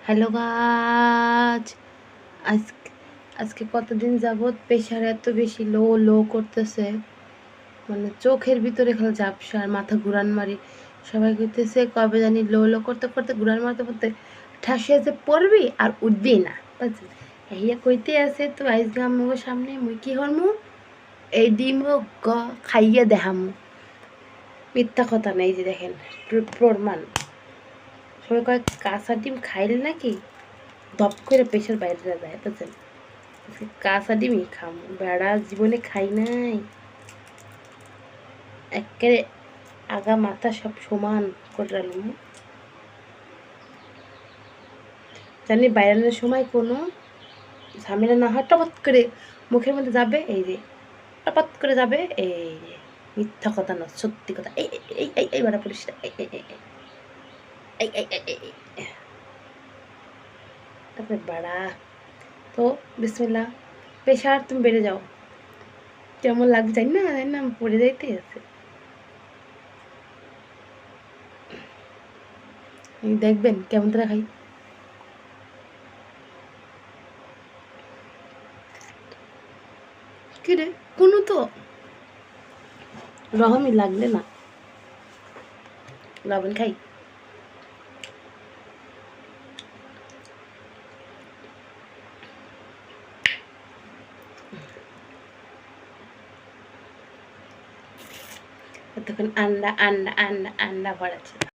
Hello গাছ, আজকে আজকে কতদিন যাবৎ প্রেশার এত বেশি লো লো করতেছে, মানে চোখের ভিতরে খালি ঝাপসা আর মাথা ঘুরান মারি। সবাই কইতেছে কবে জানি লো লো করতে করতে ঘুরান মারতে করতে ঠাসে যে পড়বি আর উঠবি না, বুঝছেন? ইয়া কইতে আছে তো আজকে আমার সামনে মুই কি হরমু, এই ডিম খাইয়ে দেখামু। মিথ্যা কথা নেই, যে দেখেন প্রমাণ। সবাই কয় কাঁচা ডিম খাইলে নাকি দপ করে প্রেশার বাইরে যায়, বুঝছেন? কাঁচা ডিমই খাম, বেড়া জীবনে খাই নাই। একেবারে আগা মাথা সব সমান করে রাখলাম, জানি বাইরানোর সময় কোনো ঝামেলা না হয়, টপাত করে মুখের মধ্যে যাবে, এই যে টপাত করে যাবে, এই যে মিথ্যা কথা না, সত্যি কথা। এই এই এই এই বাড়া পুলিশটা, এই এই এই এই এই এই এই এই। তারপরে বাড়া তো বিসমিল্লাহ, প্রেশার তুমি বেড়ে যাও। কেমন লাগবে জানি না, জানি না, পড়ে যাইতে আছে। দেখবেন কেমন তারা খাই। কিরে কোনো তো রহমই লাগলে না, লবণ খাই। তখন আন্ডা আন্ডা আন্ডা আন্ডা ভরাচ্ছে।